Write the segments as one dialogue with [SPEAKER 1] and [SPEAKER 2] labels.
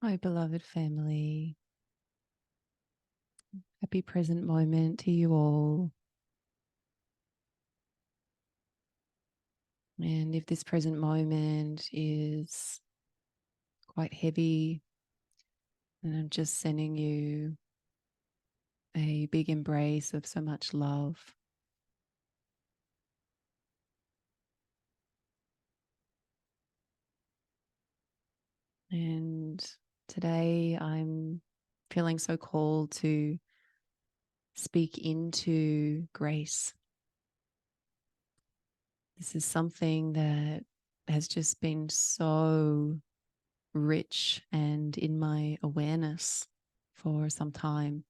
[SPEAKER 1] My beloved family, happy present moment to you all. And if this present moment is quite heavy, then I'm just sending you a big embrace of so much love. And today I'm feeling so called to speak into grace. This is something that has just been so rich and in my awareness for some time.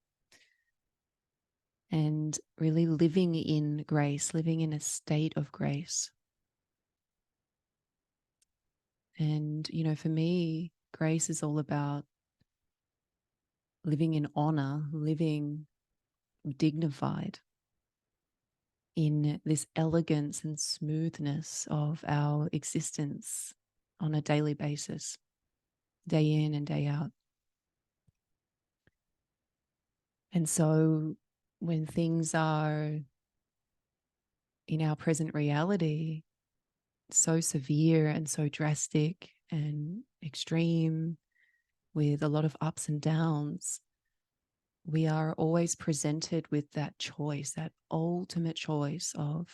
[SPEAKER 1] And really living in grace, living in a state of grace. And, for me, grace is all about living in honor, living dignified in this elegance and smoothness of our existence on a daily basis, day in and day out. And so when things are in our present reality so severe and so drastic and extreme, with a lot of ups and downs, we are always presented with that choice, that ultimate choice of,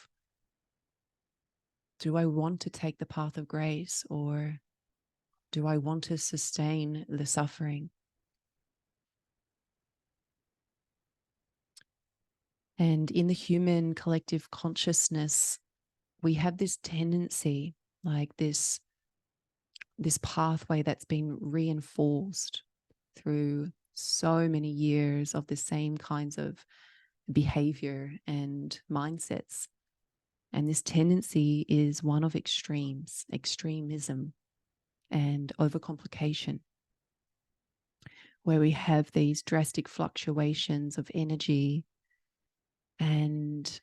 [SPEAKER 1] do I want to take the path of grace, or do I want to sustain the suffering? And in the human collective consciousness, we have this tendency, like this pathway that's been reinforced through so many years of the same kinds of behavior and mindsets. And this tendency is one of extremism, and overcomplication, where we have these drastic fluctuations of energy. And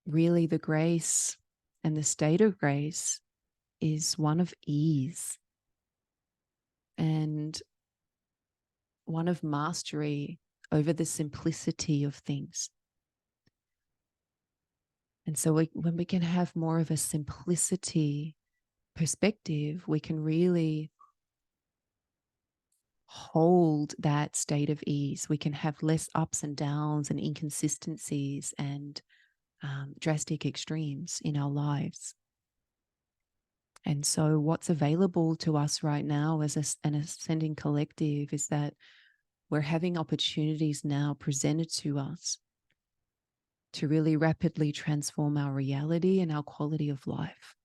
[SPEAKER 1] really, the grace and the state of grace is one of ease and one of mastery over the simplicity of things. And so when we can have more of a simplicity perspective, we can really hold that state of ease. We can have less ups and downs and inconsistencies and drastic extremes in our lives. And so what's available to us right now as an ascending collective is that we're having opportunities now presented to us to really rapidly transform our reality and our quality of life.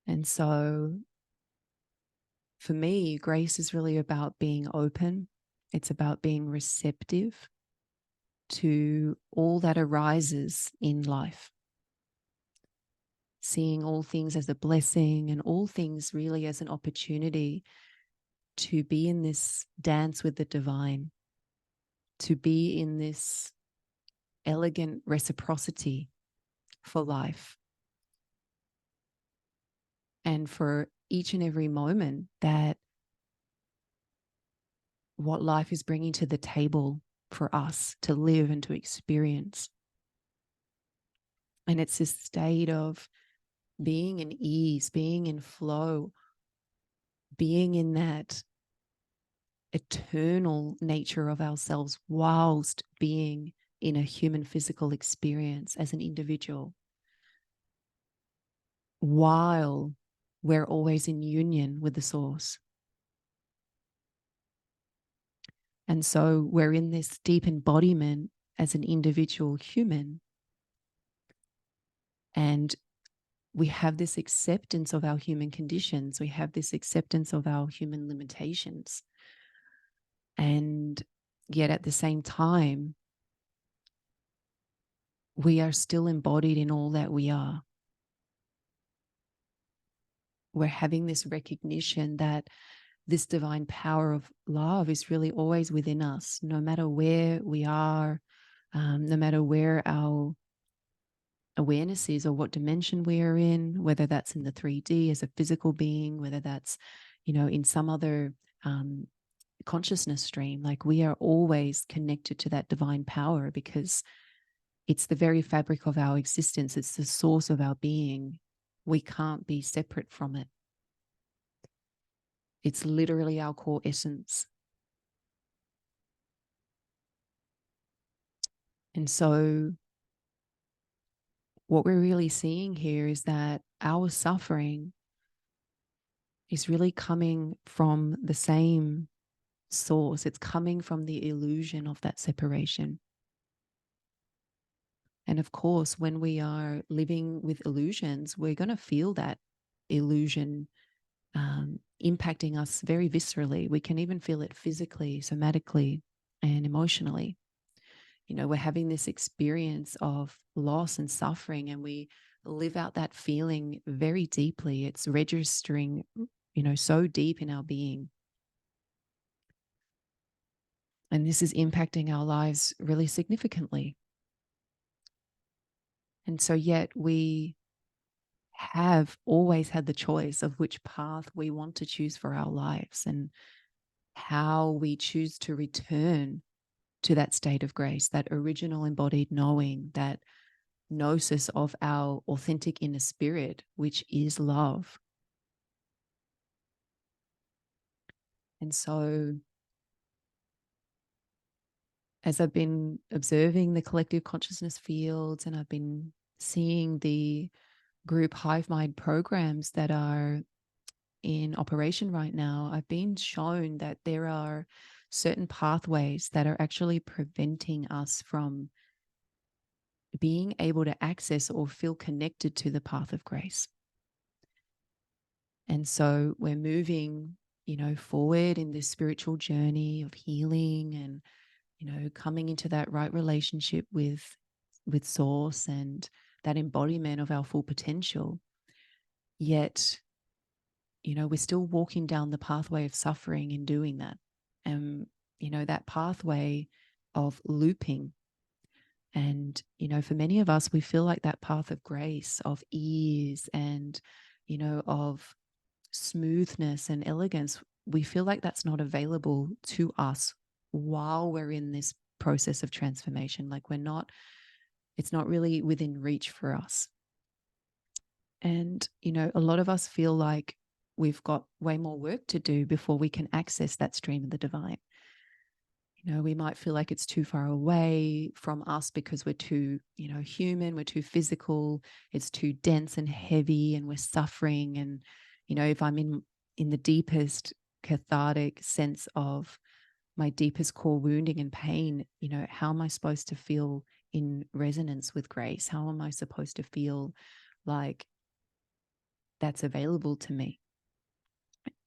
[SPEAKER 1] And so for me, grace is really about being open. It's about being receptive to all that arises in life. Seeing all things as a blessing and all things really as an opportunity to be in this dance with the divine, to be in this elegant reciprocity for life. And for each and every moment that what life is bringing to the table for us to live and to experience. And it's this state of being in ease, being in flow, being in that eternal nature of ourselves whilst being in a human physical experience as an individual, while we're always in union with the source. And so we're in this deep embodiment as an individual human. And we have this acceptance of our human conditions. We have this acceptance of our human limitations. And yet at the same time, we are still embodied in all that we are. We're having this recognition that this divine power of love is really always within us, no matter where we are, no matter where our awareness is, or what dimension we are in, whether that's in the 3D as a physical being, whether that's, in some other consciousness stream. Like, we are always connected to that divine power because it's the very fabric of our existence. It's the source of our being. We can't be separate from it. It's literally our core essence. And so what we're really seeing here is that our suffering is really coming from the same source. It's coming from the illusion of that separation. And of course, when we are living with illusions, we're going to feel that illusion impacting us very viscerally. We can even feel it physically, somatically, and emotionally. We're having this experience of loss and suffering, and we live out that feeling very deeply. It's registering, so deep in our being. And this is impacting our lives really significantly. And so yet we have always had the choice of which path we want to choose for our lives and how we choose to return to that state of grace, that original embodied knowing, that gnosis of our authentic inner spirit, which is love. And so, as I've been observing the collective consciousness fields, and I've been seeing the group hive mind programs that are in operation right now, I've been shown that there are certain pathways that are actually preventing us from being able to access or feel connected to the path of grace. And so we're moving, forward in this spiritual journey of healing and, coming into that right relationship with source and that embodiment of our full potential. Yet, we're still walking down the pathway of suffering in doing that. And, that pathway of looping. And, for many of us, we feel like that path of grace, of ease and, of smoothness and elegance, we feel like that's not available to us while we're in this process of transformation. Like, it's not really within reach for us. And, a lot of us feel like we've got way more work to do before we can access that stream of the divine. We might feel like it's too far away from us because we're too, human, we're too physical, it's too dense and heavy, and we're suffering. And, if I'm in the deepest cathartic sense of my deepest core wounding and pain, how am I supposed to feel in resonance with grace? How am I supposed to feel like that's available to me?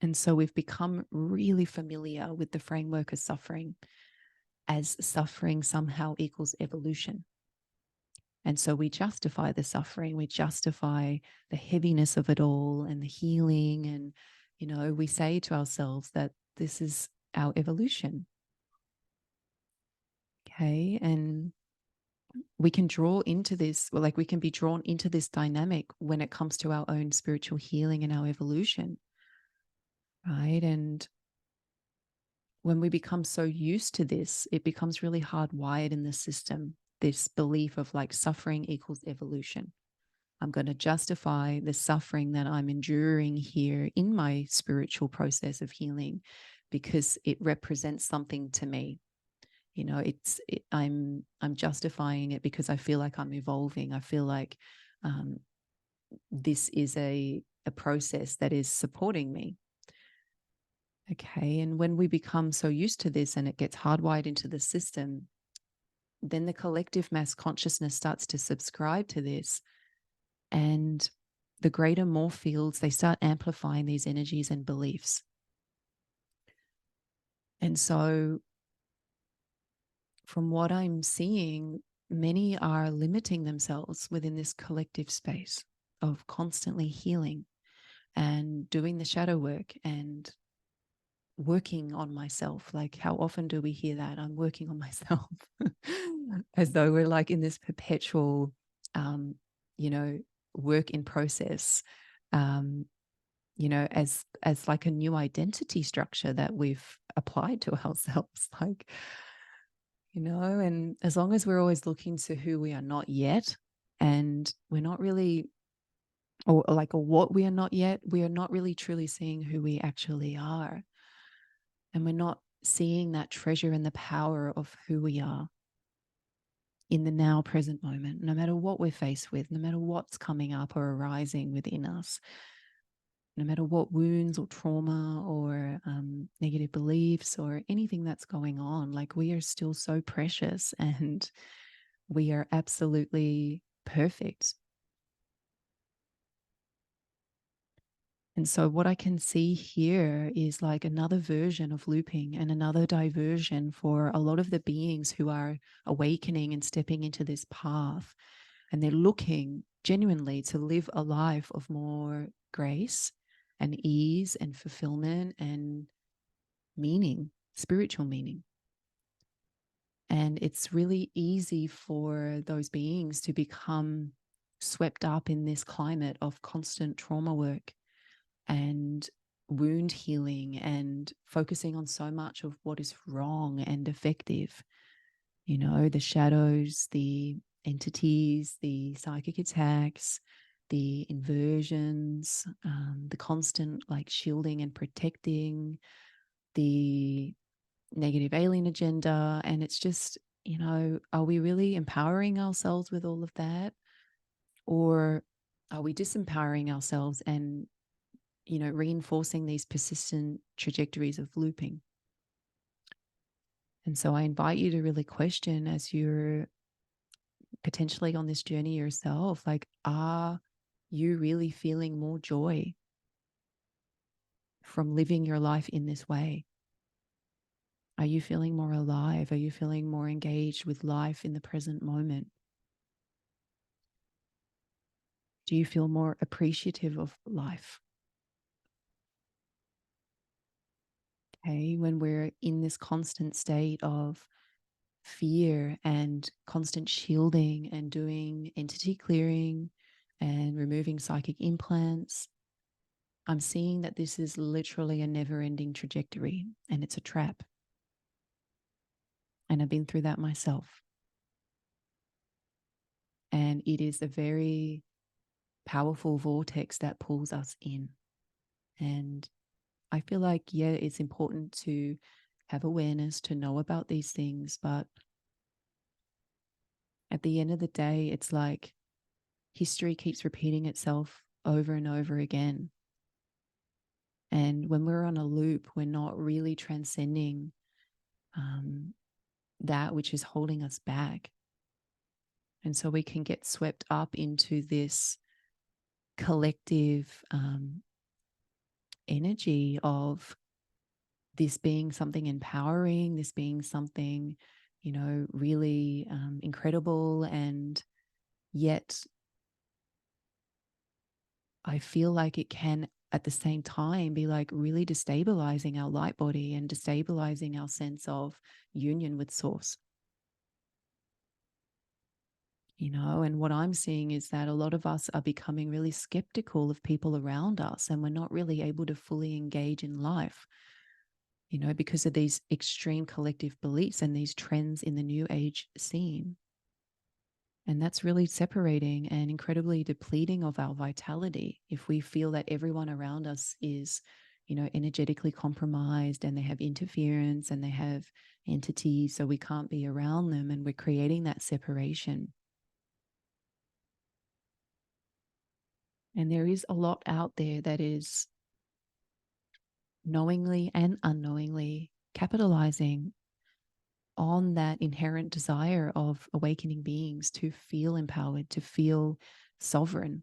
[SPEAKER 1] And so we've become really familiar with the framework of suffering, as suffering somehow equals evolution. And so we justify the suffering, we justify the heaviness of it all and the healing. And, we say to ourselves that this is our evolution. Okay. And we can draw into this, or like we can be drawn into this dynamic when it comes to our own spiritual healing and our evolution. Right. And when we become so used to this, it becomes really hardwired in the system, this belief of like suffering equals evolution. I'm going to justify the suffering that I'm enduring here in my spiritual process of healing because it represents something to me. I'm justifying it because I feel like I'm evolving. I feel like this is a process that is supporting me. Okay. And when we become so used to this and it gets hardwired into the system, then the collective mass consciousness starts to subscribe to this. And the greater, more fields, they start amplifying these energies and beliefs. And so from what I'm seeing, many are limiting themselves within this collective space of constantly healing and doing the shadow work and working on myself. Like, how often do we hear that? I'm working on myself as though we're like in this perpetual work in process, um, as like a new identity structure that we've applied to ourselves. Like, and as long as we're always looking to who we are not yet, and we're not really, or what we are not yet, we are not really truly seeing who we actually are. And we're not seeing that treasure and the power of who we are in the now present moment, no matter what we're faced with, no matter what's coming up or arising within us, no matter what wounds or trauma or negative beliefs or anything that's going on. Like, we are still so precious and we are absolutely perfect. And so what I can see here is like another version of looping and another diversion for a lot of the beings who are awakening and stepping into this path. And they're looking genuinely to live a life of more grace and ease and fulfillment and meaning, spiritual meaning. And it's really easy for those beings to become swept up in this climate of constant trauma work and wound healing and focusing on so much of what is wrong and defective. The shadows, the entities, the psychic attacks, the inversions, the constant like shielding and protecting, the negative alien agenda. And it's just, are we really empowering ourselves with all of that? Or are we disempowering ourselves and, reinforcing these persistent trajectories of looping? And so I invite you to really question, as you're potentially on this journey yourself, like, are you really feeling more joy from living your life in this way? Are you feeling more alive? Are you feeling more engaged with life in the present moment? Do you feel more appreciative of life? Okay, when we're in this constant state of fear and constant shielding and doing entity clearing and removing psychic implants, I'm seeing that this is literally a never-ending trajectory, and it's a trap. And I've been through that myself. And it is a very powerful vortex that pulls us in. And I feel like, yeah, it's important to have awareness, to know about these things. But at the end of the day, it's like history keeps repeating itself over and over again. And when we're on a loop, we're not really transcending that which is holding us back. And so we can get swept up into this collective energy of this being something empowering, this being something, really incredible. And yet I feel like it can at the same time be like really destabilizing our light body and destabilizing our sense of union with source. And what I'm seeing is that a lot of us are becoming really skeptical of people around us, and we're not really able to fully engage in life, because of these extreme collective beliefs and these trends in the new age scene. And that's really separating and incredibly depleting of our vitality if we feel that everyone around us is, energetically compromised and they have interference and they have entities, so we can't be around them, and we're creating that separation. And there is a lot out there that is knowingly and unknowingly capitalizing on that inherent desire of awakening beings to feel empowered, to feel sovereign,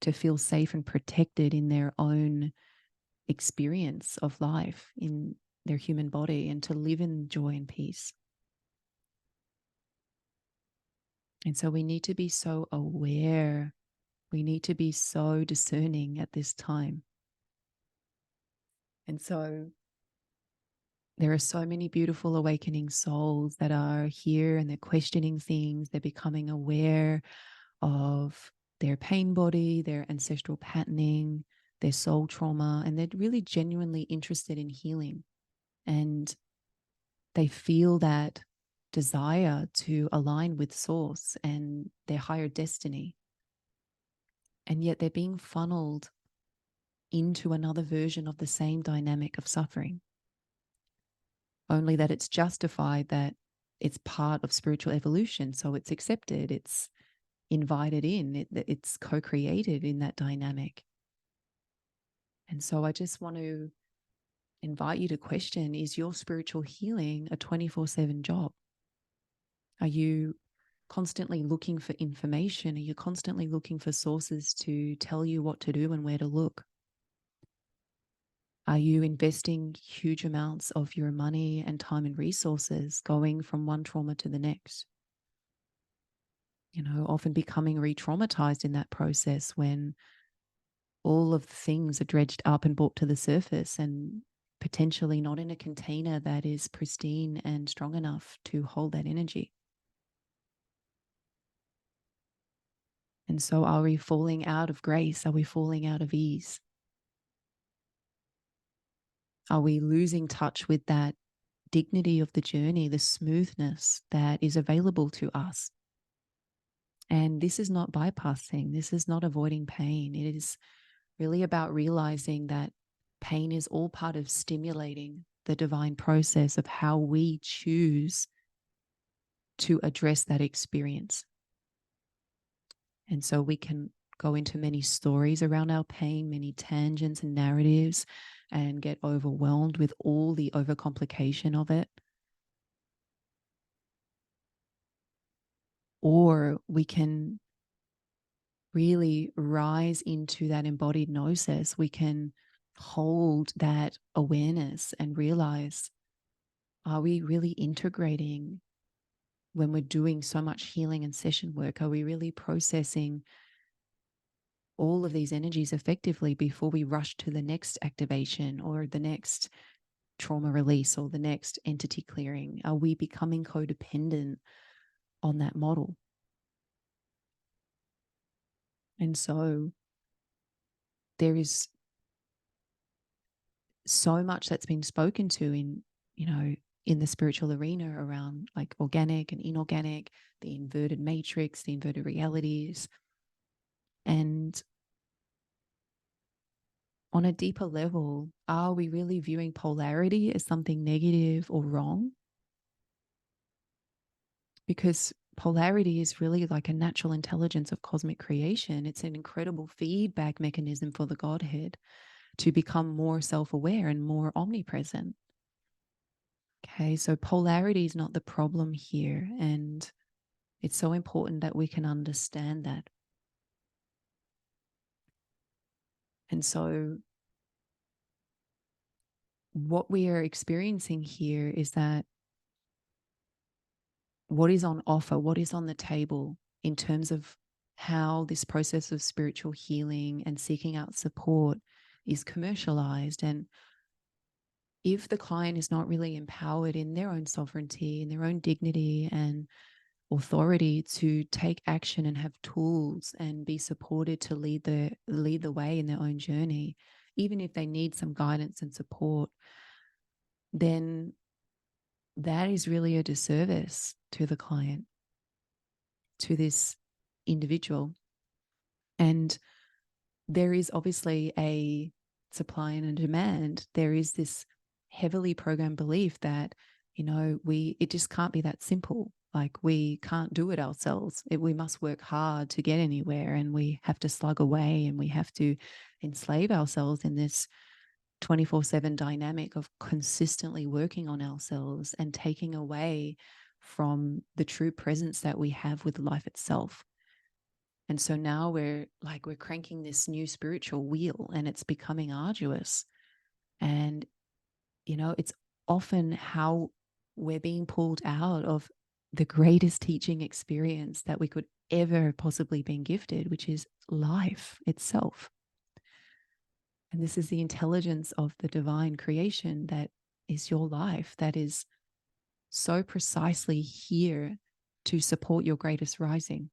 [SPEAKER 1] to feel safe and protected in their own experience of life in their human body, and to live in joy and peace. And so we need to be so aware. We need to be so discerning at this time. And so there are so many beautiful awakening souls that are here, and they're questioning things. They're becoming aware of their pain body, their ancestral patterning, their soul trauma, and they're really genuinely interested in healing. And they feel that desire to align with source and their higher destiny. And yet they're being funneled into another version of the same dynamic of suffering. Only that it's justified, that it's part of spiritual evolution. So it's accepted, it's invited in, it's co-created in that dynamic. And so I just want to invite you to question, is your spiritual healing a 24/7 job? Are you constantly looking for information? Are you constantly looking for sources to tell you what to do and where to look? Are you investing huge amounts of your money and time and resources going from one trauma to the next? Often becoming re-traumatized in that process when all of the things are dredged up and brought to the surface, and potentially not in a container that is pristine and strong enough to hold that energy. And so are we falling out of grace? Are we falling out of ease? Are we losing touch with that dignity of the journey, the smoothness that is available to us? And this is not bypassing, this is not avoiding pain. It is really about realizing that pain is all part of stimulating the divine process of how we choose to address that experience. And so we can go into many stories around our pain, many tangents and narratives, and get overwhelmed with all the overcomplication of it. Or we can really rise into that embodied gnosis. We can hold that awareness and realize, are we really integrating when we're doing so much healing and session work? Are we really processing all of these energies effectively before we rush to the next activation or the next trauma release or the next entity clearing? Are we becoming codependent on that model? And so there is so much that's been spoken to in the spiritual arena around like organic and inorganic, the inverted matrix, the inverted realities. And on a deeper level, are we really viewing polarity as something negative or wrong? Because polarity is really like a natural intelligence of cosmic creation. It's an incredible feedback mechanism for the Godhead to become more self-aware and more omnipresent. Okay, so polarity is not the problem here. And it's so important that we can understand that. And so what we are experiencing here is that what is on offer, what is on the table in terms of how this process of spiritual healing and seeking out support is commercialized. And if the client is not really empowered in their own sovereignty, in their own dignity and authority to take action and have tools and be supported to lead the way in their own journey, even if they need some guidance and support, then that is really a disservice to the client, to this individual. And there is obviously a supply and a demand. There is this heavily programmed belief that, it just can't be that simple. Like we can't do it ourselves. We must work hard to get anywhere, and we have to slug away, and we have to enslave ourselves in this 24/7 dynamic of consistently working on ourselves and taking away from the true presence that we have with life itself. And so now we're cranking this new spiritual wheel, and it's becoming arduous. And, it's often how we're being pulled out of the greatest teaching experience that we could ever possibly been gifted, which is life itself. And this is the intelligence of the divine creation that is your life, that is so precisely here to support your greatest rising.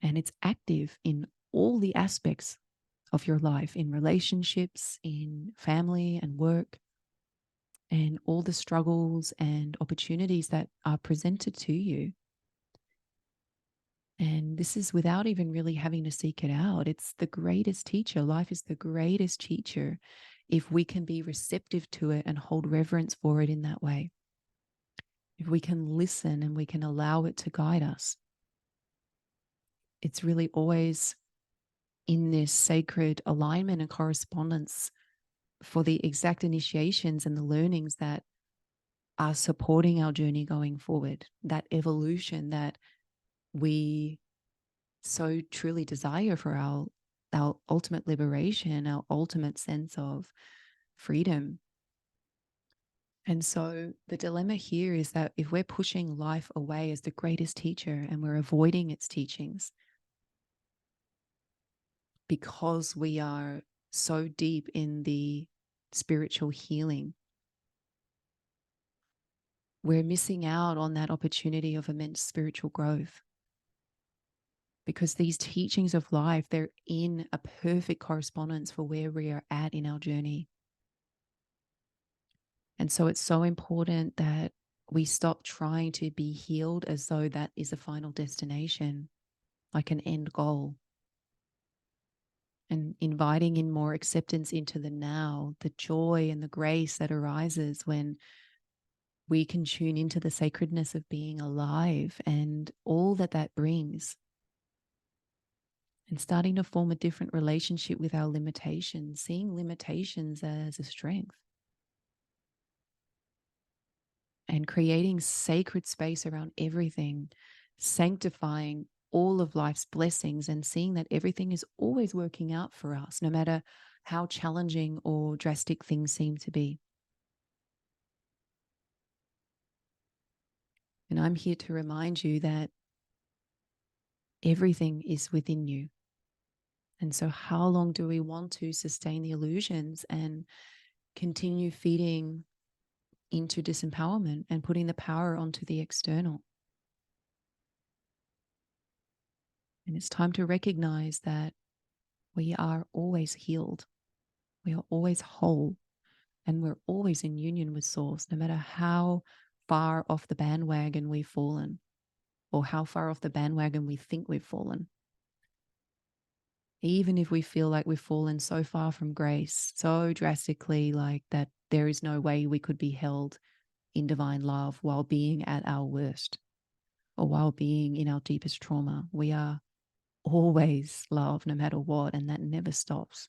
[SPEAKER 1] And it's active in all the aspects of your life, in relationships, in family and work, and all the struggles and opportunities that are presented to you. And this is without even really having to seek it out. It's the greatest teacher. Life is the greatest teacher if we can be receptive to it and hold reverence for it in that way. If we can listen and we can allow it to guide us. It's really always in this sacred alignment and correspondence for the exact initiations and the learnings that are supporting our journey going forward, that evolution that we so truly desire for our ultimate liberation, our ultimate sense of freedom. And so the dilemma here is that if we're pushing life away as the greatest teacher and we're avoiding its teachings because we are so deep in the spiritual healing, we're missing out on that opportunity of immense spiritual growth. Because these teachings of life, they're in a perfect correspondence for where we are at in our journey. And so it's so important that we stop trying to be healed as though that is a final destination, like an end goal. And inviting in more acceptance into the now, the joy and the grace that arises when we can tune into the sacredness of being alive and all that that brings. And starting to form a different relationship with our limitations, seeing limitations as a strength. And creating sacred space around everything, sanctifying all of life's blessings and seeing that everything is always working out for us, no matter how challenging or drastic things seem to be. And I'm here to remind you that everything is within you. And so how long do we want to sustain the illusions and continue feeding into disempowerment and putting the power onto the external? And it's time to recognize that we are always healed. We are always whole, and we're always in union with Source, no matter how far off the bandwagon we've fallen or how far off the bandwagon we think we've fallen. Even if we feel like we've fallen so far from grace, so drastically, like that there is no way we could be held in divine love while being at our worst or while being in our deepest trauma. We are always love no matter what, and that never stops.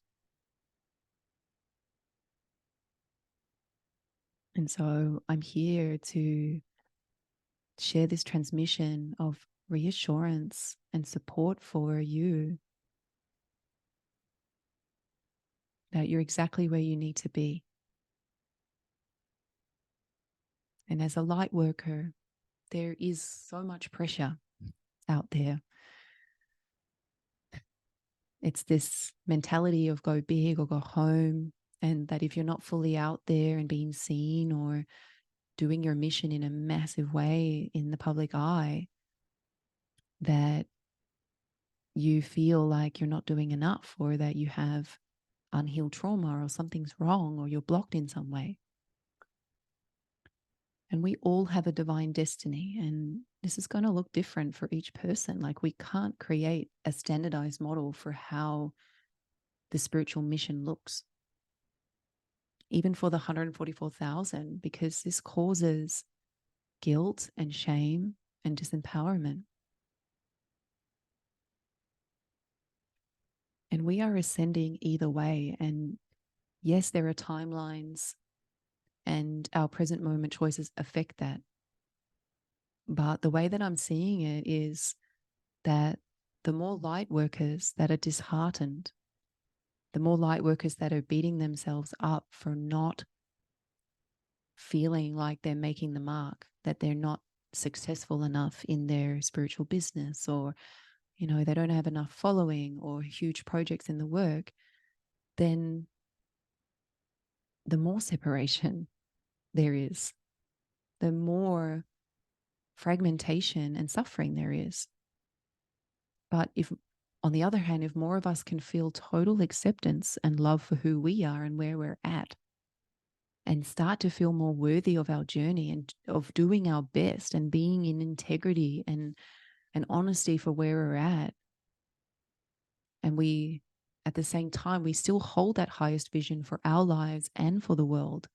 [SPEAKER 1] And so I'm here to share this transmission of reassurance and support for you that you're exactly where you need to be. And as a light worker, there is so much pressure out there. It's this mentality of go big or go home, and that if you're not fully out there and being seen or doing your mission in a massive way in the public eye, that you feel like you're not doing enough or that you have unhealed trauma or something's wrong or you're blocked in some way. And we all have a divine destiny, and this is going to look different for each person. Like, we can't create a standardized model for how the spiritual mission looks, even for the 144,000, because this causes guilt and shame and disempowerment. And we are ascending either way. And yes, there are timelines and our present moment choices affect that. But the way that I'm seeing it is that the more light workers that are disheartened, the more light workers that are beating themselves up for not feeling like they're making the mark, that they're not successful enough in their spiritual business, or, you know, they don't have enough following or huge projects in the work, then the more separation there is, the more fragmentation and suffering there is. But if, on the other hand, if more of us can feel total acceptance and love for who we are and where we're at, and start to feel more worthy of our journey and of doing our best and being in integrity and honesty for where we're at, and we, at the same time, we still hold that highest vision for our lives and for the world,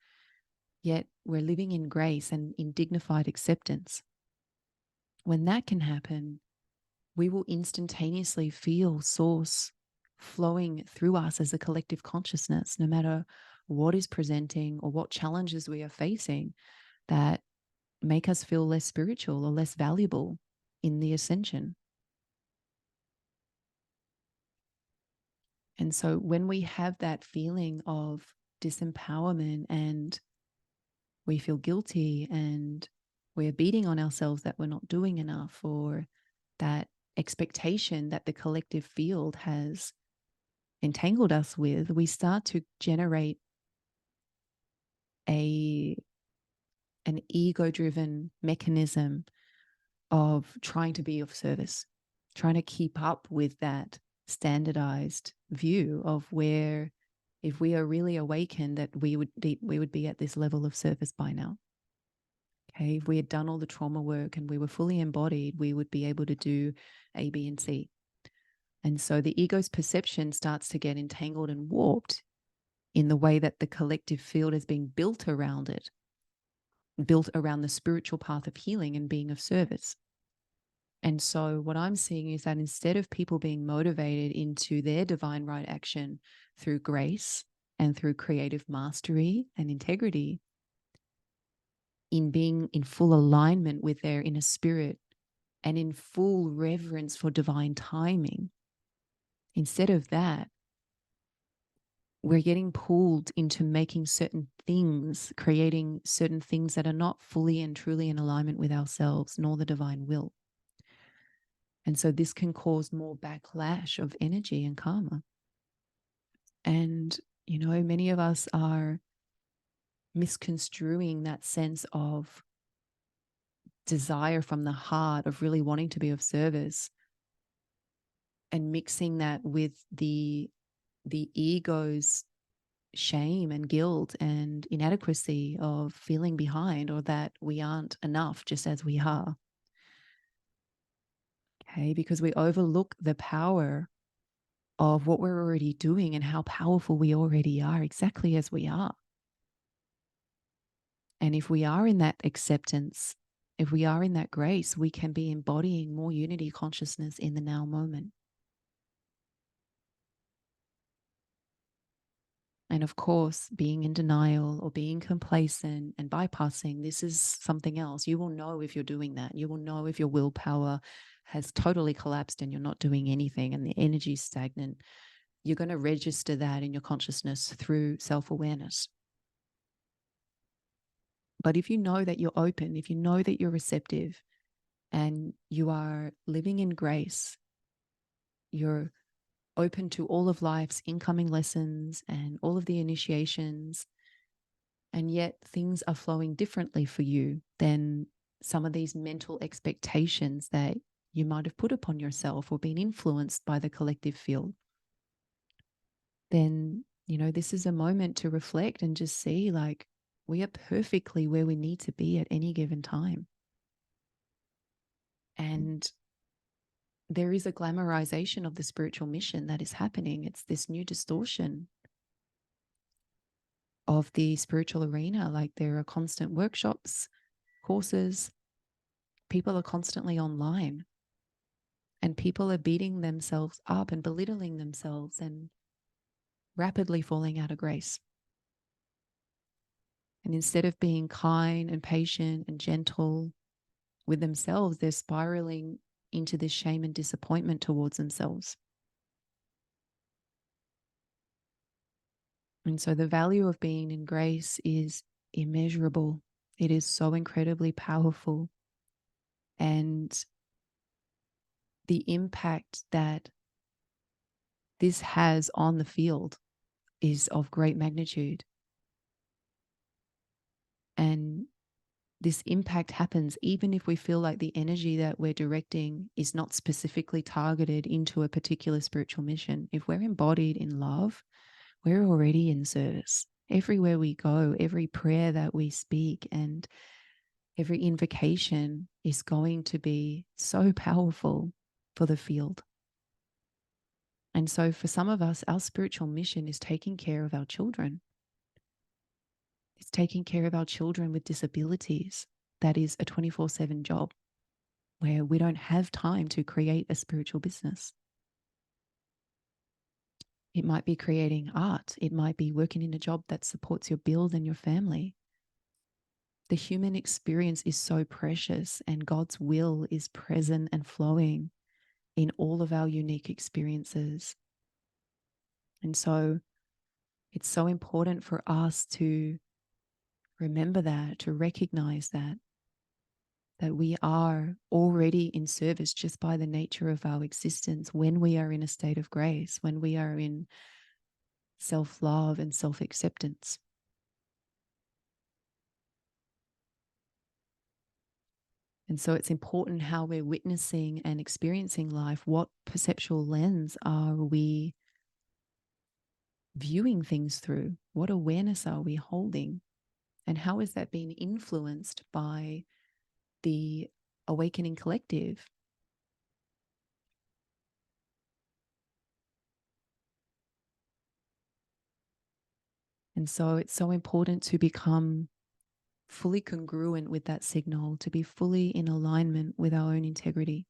[SPEAKER 1] yet we're living in grace and in dignified acceptance. When that can happen, we will instantaneously feel source flowing through us as a collective consciousness, no matter what is presenting or what challenges we are facing that make us feel less spiritual or less valuable in the ascension. And so when we have that feeling of disempowerment and we feel guilty and we're beating on ourselves that we're not doing enough, or that expectation that the collective field has entangled us with, we start to generate an ego-driven mechanism of trying to be of service, trying to keep up with that standardized view of where, if we are really awakened, that we would be at this level of service by now. Okay, if we had done all the trauma work and we were fully embodied, we would be able to do A, B, and C. And so the ego's perception starts to get entangled and warped in the way that the collective field has been built around it, built around the spiritual path of healing and being of service. And so what I'm seeing is that instead of people being motivated into their divine right action through grace and through creative mastery and integrity, in being in full alignment with their inner spirit and in full reverence for divine timing, instead of that, we're getting pulled into making certain things, creating certain things that are not fully and truly in alignment with ourselves nor the divine will. And so this can cause more backlash of energy and karma. And, many of us are misconstruing that sense of desire from the heart of really wanting to be of service and mixing that with the ego's shame and guilt and inadequacy of feeling behind, or that we aren't enough just as we are. Okay, because we overlook the power of what we're already doing and how powerful we already are exactly as we are. And if we are in that acceptance, if we are in that grace, we can be embodying more unity consciousness in the now moment. And of course, being in denial or being complacent and bypassing, this is something else. You will know if you're doing that. You will know if your willpower has totally collapsed and you're not doing anything and the energy is stagnant. You're going to register that in your consciousness through self-awareness. But if you know that you're open, if you know that you're receptive and you are living in grace, you're open to all of life's incoming lessons and all of the initiations, and yet things are flowing differently for you than some of these mental expectations that you might have put upon yourself or been influenced by the collective field, then, this is a moment to reflect and just see, like, we are perfectly where we need to be at any given time. And there is a glamorization of the spiritual mission that is happening. It's this new distortion of the spiritual arena. Like, there are constant workshops, courses, people are constantly online, and people are beating themselves up and belittling themselves and rapidly falling out of grace. And instead of being kind and patient and gentle with themselves, they're spiraling into this shame and disappointment towards themselves. And so the value of being in grace is immeasurable. It is so incredibly powerful. And the impact that this has on the field is of great magnitude. And this impact happens even if we feel like the energy that we're directing is not specifically targeted into a particular spiritual mission. If we're embodied in love, we're already in service. Everywhere we go, every prayer that we speak and every invocation is going to be so powerful for the field. And so for some of us, our spiritual mission is taking care of our children. It's taking care of our children with disabilities. That is a 24/7 job where we don't have time to create a spiritual business. It might be creating art. It might be working in a job that supports your build and your family. The human experience is so precious, and God's will is present and flowing in all of our unique experiences. And so it's so important for us to remember that, to recognize that we are already in service just by the nature of our existence when we are in a state of grace, when we are in self-love and self-acceptance. And so it's important how we're witnessing and experiencing life. What perceptual lens are we viewing things through? What awareness are we holding? And how is that being influenced by the awakening collective? And so it's so important to become fully congruent with that signal, to be fully in alignment with our own integrity.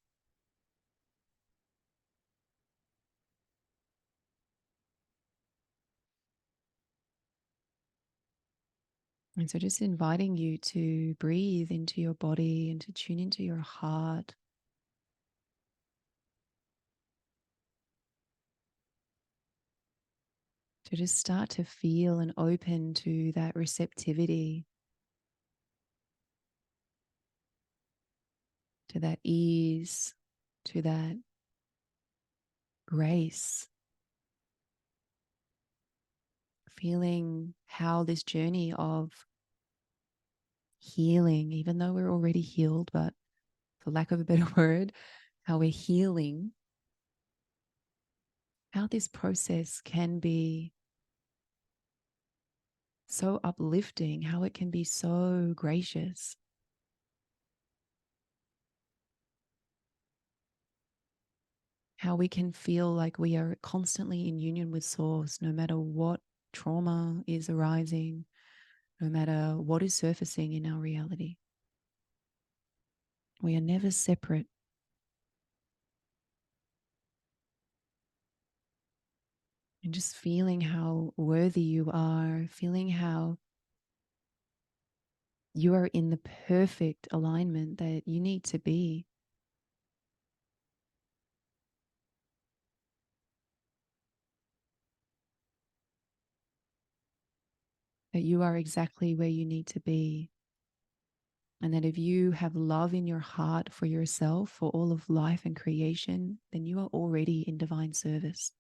[SPEAKER 1] And so just inviting you to breathe into your body and to tune into your heart. To just start to feel and open to that receptivity, to that ease, to that grace. Feeling how this journey of healing, even though we're already healed, but for lack of a better word, how we're healing, how this process can be so uplifting, how it can be so gracious. How we can feel like we are constantly in union with Source, no matter what trauma is arising, no matter what is surfacing in our reality. We are never separate. And just feeling how worthy you are, feeling how you are in the perfect alignment that you need to be. That you are exactly where you need to be. And that if you have love in your heart for yourself, for all of life and creation, then you are already in divine service.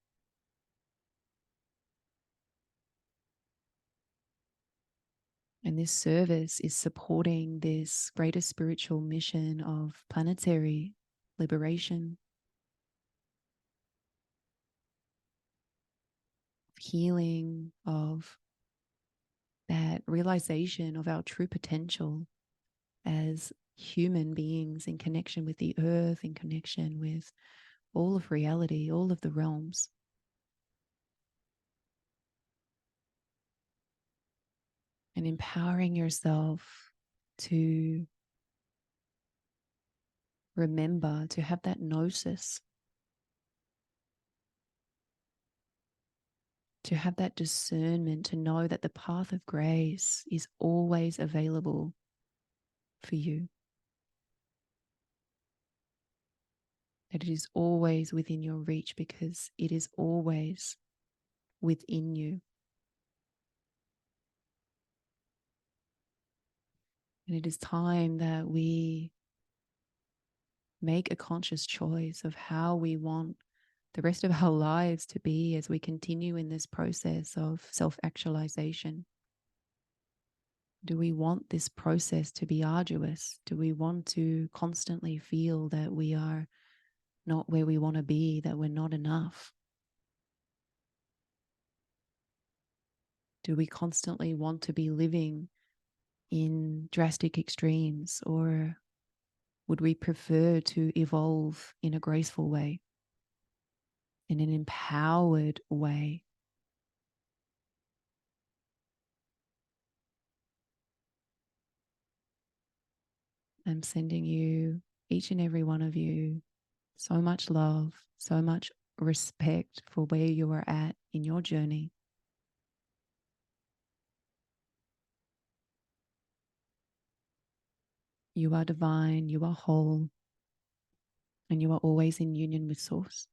[SPEAKER 1] And this service is supporting this greater spiritual mission of planetary liberation, healing, of that realization of our true potential as human beings in connection with the earth, in connection with all of reality, all of the realms. And empowering yourself to remember, to have that gnosis, to have that discernment, to know that the path of grace is always available for you. That it is always within your reach because it is always within you. And it is time that we make a conscious choice of how we want the rest of our lives to be as we continue in this process of self-actualization. Do we want this process to be arduous? Do we want to constantly feel that we are not where we want to be, that we're not enough? Do we constantly want to be living in drastic extremes, or would we prefer to evolve in a graceful way, in an empowered way? I'm sending you, each and every one of you, so much love, so much respect for where you are at in your journey. You are divine, you are whole, and you are always in union with Source.